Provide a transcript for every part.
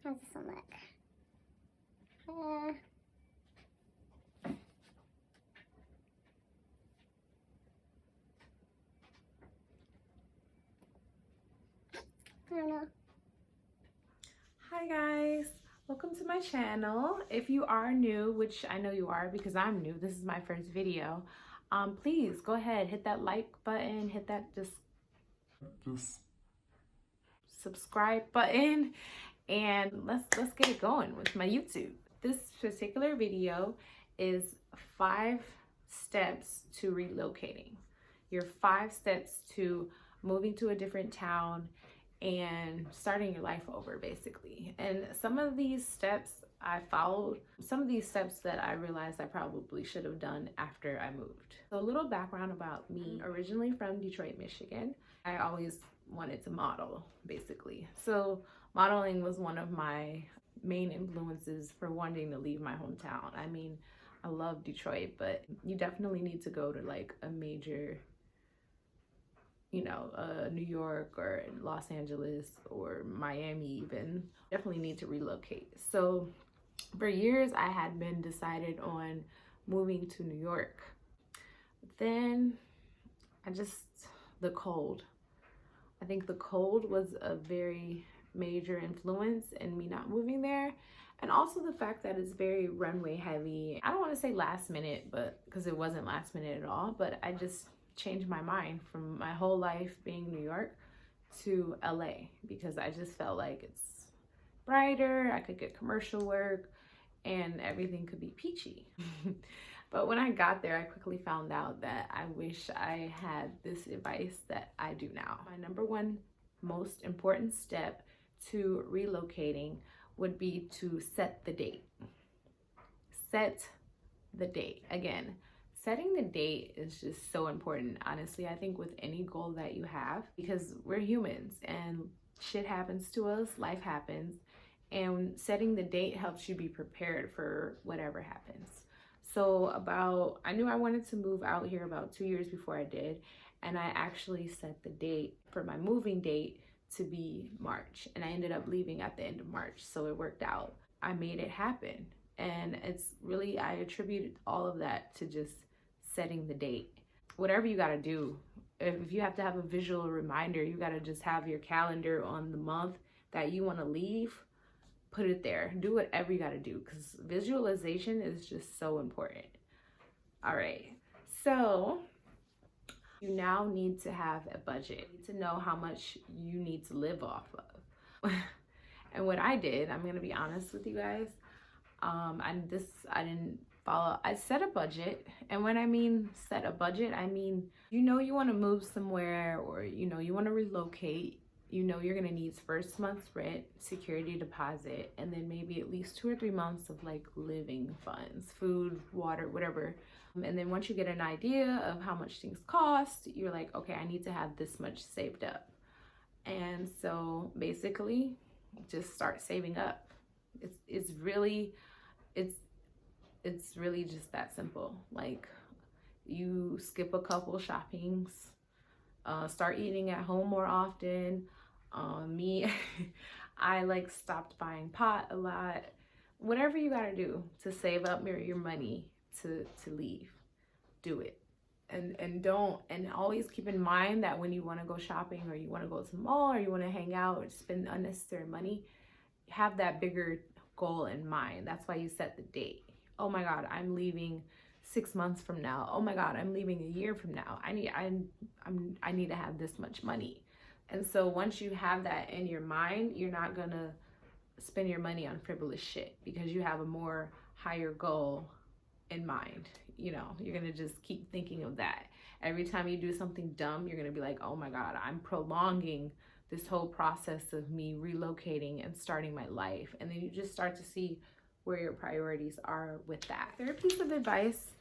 How's this one look? I don't know. Hi guys, welcome to my channel. If you are new, which I know you are because I'm new, this is my first video. Please go ahead, hit that like button, hit that just subscribe button, and let's get it going with my YouTube. This particular video is 5 steps to relocating. Your 5 steps to moving to a different town and starting your life over, basically. And some of these steps I followed, some of these steps that I realized I probably should have done after I moved. So a little background about me: originally from Detroit, Michigan. I always wanted to model, basically. So modeling was one of my main influences for wanting to leave my hometown. I mean, I love Detroit, but you definitely need to go to like a major, New York or Los Angeles or Miami even. Definitely need to relocate. So for years I had been decided on moving to New York. Then the cold. I think the cold was a very major influence in me not moving there. And also the fact that it's very runway heavy. I don't want to say last minute, but because it wasn't last minute at all, but I just changed my mind from my whole life being New York to LA because I just felt like it's brighter, I could get commercial work, and everything could be peachy. But when I got there, I quickly found out that I wish I had this advice that I do now. My number one most important step to relocating would be to set the date. Set the date. Again, setting the date is just so important, honestly. I think with any goal that you have, because we're humans and shit happens to us, life happens, and setting the date helps you be prepared for whatever happens. So I knew I wanted to move out here about 2 years before I did, and I actually set the date for my moving date to be March, and I ended up leaving at the end of March, so it worked out. I made it happen, and it's really, I attribute all of that to just setting the date. Whatever you gotta do, if you have to have a visual reminder, you gotta just have your calendar on the month that you want to leave, put it there. Do whatever you gotta do because visualization is just so important. All right, so you now need to have a budget. You need to know how much you need to live off of. And what I did, I'm gonna be honest with you guys, I didn't follow. I set a budget, and when I mean set a budget, I mean you want to move somewhere, or you want to relocate. You're gonna need first month's rent, security deposit, and then maybe at least 2 or 3 months of like living funds, food, water, whatever. And then once you get an idea of how much things cost, you're like, okay, I need to have this much saved up. And so basically just start saving up. It's really just that simple. Like, you skip a couple shoppings, start eating at home more often. Me, I like stopped buying pot a lot. Whatever you gotta do to save up your money to leave, do it. And always keep in mind that when you want to go shopping, or you want to go to the mall, or you want to hang out or spend unnecessary money, have that bigger goal in mind. That's why you set the date. Oh my God, I'm leaving 6 months from now. Oh my God, I'm leaving a year from now. I need to have this much money. And so once you have that in your mind, you're not gonna spend your money on frivolous shit because you have a more higher goal in mind. You're gonna just keep thinking of that. Every time you do something dumb, you're gonna be like, oh my God, I'm prolonging this whole process of me relocating and starting my life. And then you just start to see where your priorities are with that. Third piece of advice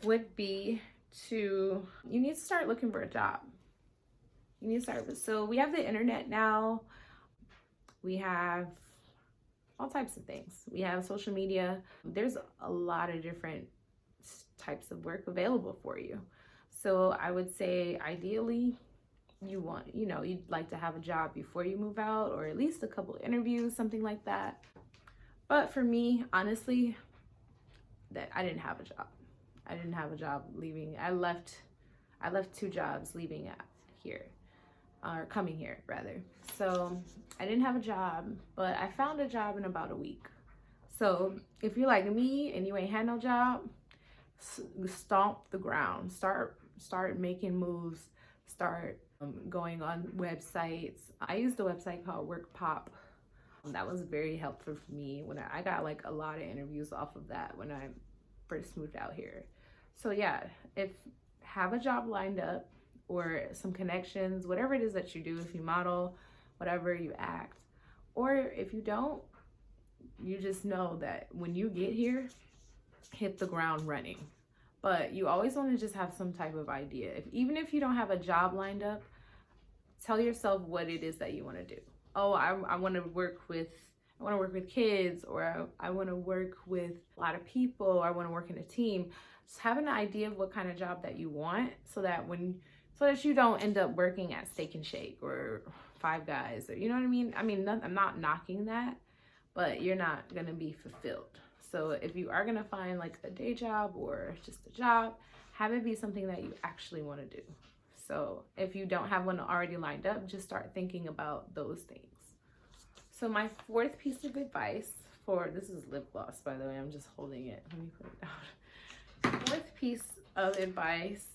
would be you need to start looking for a job. So we have the internet now. We have all types of things. We have social media. There's a lot of different types of work available for you. So I would say ideally you want, you know, you'd like to have a job before you move out, or at least a couple interviews, something like that. But for me, honestly, that I didn't have a job. I didn't have a job leaving. I left 2 jobs leaving here, or coming here rather. So I didn't have a job, but I found a job in about a week. So if you're like me and you ain't had no job, stomp the ground, start making moves, start going on websites. I used a website called WorkPop. That was very helpful for me when I got like a lot of interviews off of that when I first moved out here. So yeah, if have a job lined up or some connections, whatever it is that you do, if you model, whatever you act, or if you don't, you just know that when you get here, hit the ground running. But you always want to just have some type of idea. Even if you don't have a job lined up, tell yourself what it is that you want to do. Oh, I want to work with kids, or I want to work with a lot of people, or I want to work in a team. Just have an idea of what kind of job that you want, so that you don't end up working at Steak and Shake or Five Guys, or you know what I mean? I'm not knocking that, but you're not going to be fulfilled. So if you are going to find like a day job or just a job, have it be something that you actually want to do. So if you don't have one already lined up, just start thinking about those things. So my 4th piece of advice this is lip gloss, by the way, I'm just holding it. Let me put it down. 4th piece of advice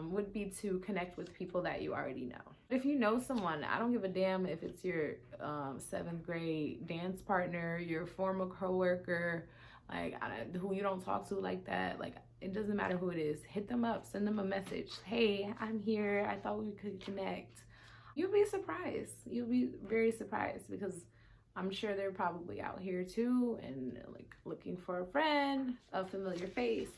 would be to connect with people that you already know. If you know someone, I don't give a damn if it's your 7th grade dance partner, your former coworker, like who you don't talk to like that. Like, it doesn't matter who it is. Hit them up, send them a message. Hey, I'm here. I thought we could connect. You'll be surprised. You'll be very surprised, because I'm sure they're probably out here too and like looking for a friend, a familiar face.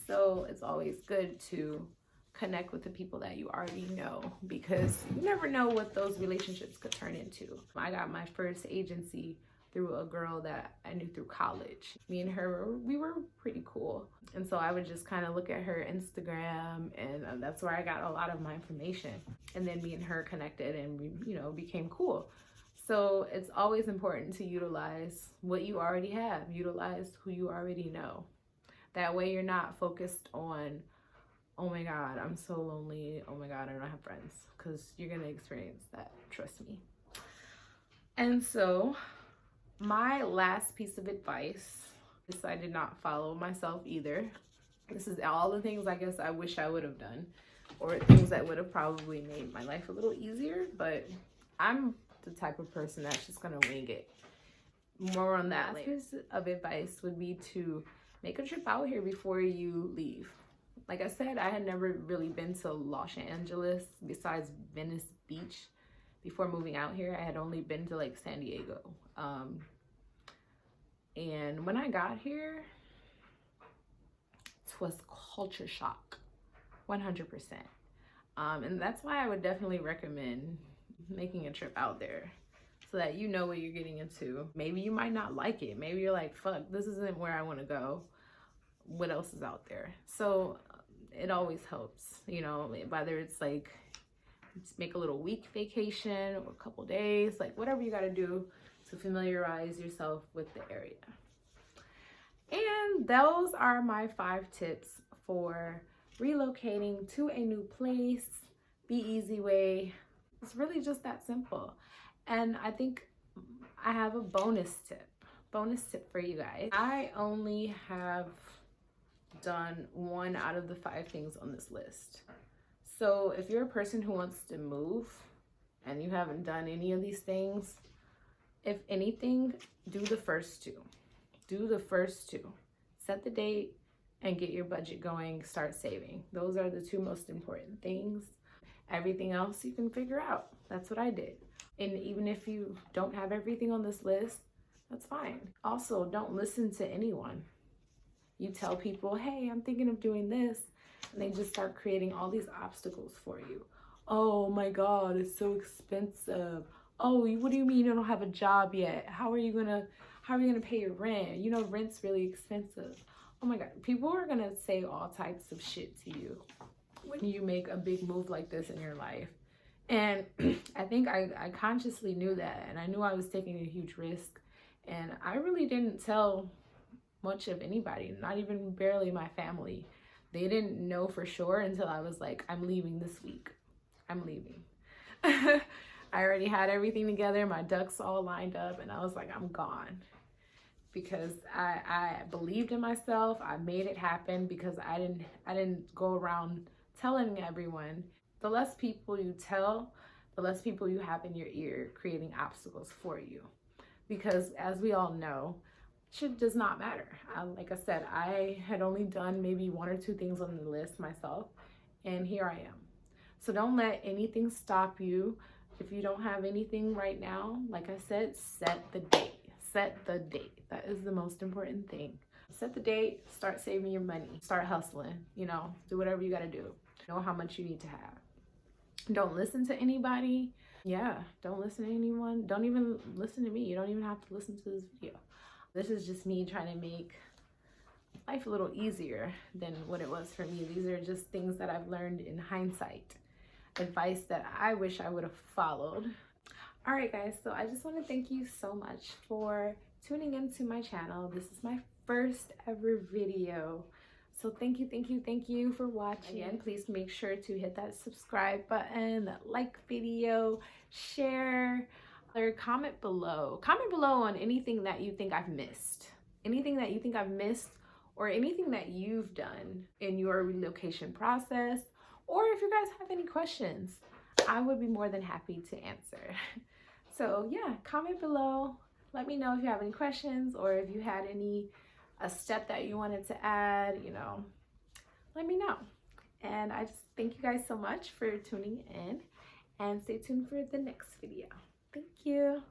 So it's always good to connect with the people that you already know, because you never know what those relationships could turn into. I got my first agency through a girl that I knew through college. Me and her, we were pretty cool. And so I would just kind of look at her Instagram, and that's where I got a lot of my information. And then me and her connected, and we, you know, became cool. So it's always important to utilize what you already have, utilize who you already know. That way you're not focused on, oh my God, I'm so lonely. Oh my God, I don't have friends, because you're gonna experience that, trust me. And so my last piece of advice, this I did not follow myself either. This is all the things I guess I wish I would have done, or things that would have probably made my life a little easier, but I'm the type of person that's just gonna wing it. More on that later. Piece of advice would be to make a trip out here before you leave. Like I said, I had never really been to Los Angeles besides Venice Beach. Before moving out here, I had only been to like San Diego. And when I got here, it was culture shock, 100%. And that's why I would definitely recommend making a trip out there, so that you know what you're getting into. Maybe you might not like it. Maybe you're like, fuck, this isn't where I want to go. What else is out there? So it always helps, you know, whether it's like make a little week vacation or a couple days, like whatever you got to do to familiarize yourself with the area. And those are my 5 tips for relocating to a new place the easy way. It's really just that simple. And I think I have a bonus tip for you guys. I only have done 1 out of the 5 things on this list. So if you're a person who wants to move and you haven't done any of these things, if anything, do the first 2. Do the first 2. Set the date and get your budget going, start saving. Those are the 2 most important things. Everything else you can figure out. That's what I did. And even if you don't have everything on this list, that's fine. Also, don't listen to anyone. You tell people, hey, I'm thinking of doing this, and they just start creating all these obstacles for you. Oh my God, it's so expensive. Oh, what do you mean you don't have a job yet? How are you gonna pay your rent? You know, rent's really expensive. Oh my God, people are gonna say all types of shit to you when you make a big move like this in your life. And I think I consciously knew that, and I knew I was taking a huge risk. And I really didn't tell much of anybody, not even barely my family. They didn't know for sure until I was like, I'm leaving this week. I'm leaving. I already had everything together, my ducks all lined up, and I was like, I'm gone. Because I believed in myself. I made it happen because I didn't go around telling everyone. The less people you tell, the less people you have in your ear creating obstacles for you. Because as we all know, shit does not matter. Like I said, I had only done maybe 1 or 2 things on the list myself, and here I am. So don't let anything stop you. If you don't have anything right now, like I said, set the date. Set the date. That is the most important thing. Set the date, start saving your money, start hustling, do whatever you got to do. Know how much you need to have. Don't listen to anybody. Yeah, don't listen to anyone. Don't even listen to me. You don't even have to listen to this video. This is just me trying to make life a little easier than what it was for me. These are just things that I've learned in hindsight. Advice that I wish I would have followed. All right, guys, so I just want to thank you so much for tuning into my channel. This is my first ever video. So thank you for watching. Again, please make sure to hit that subscribe button, that like video, share, or comment below. Comment below on anything that you think I've missed. Anything that you think I've missed, or anything that you've done in your relocation process, or if you guys have any questions, I would be more than happy to answer. So yeah, comment below. Let me know if you have any questions, or if you had a step that you wanted to add, let me know. And I just thank you guys so much for tuning in, and stay tuned for the next video. Thank you.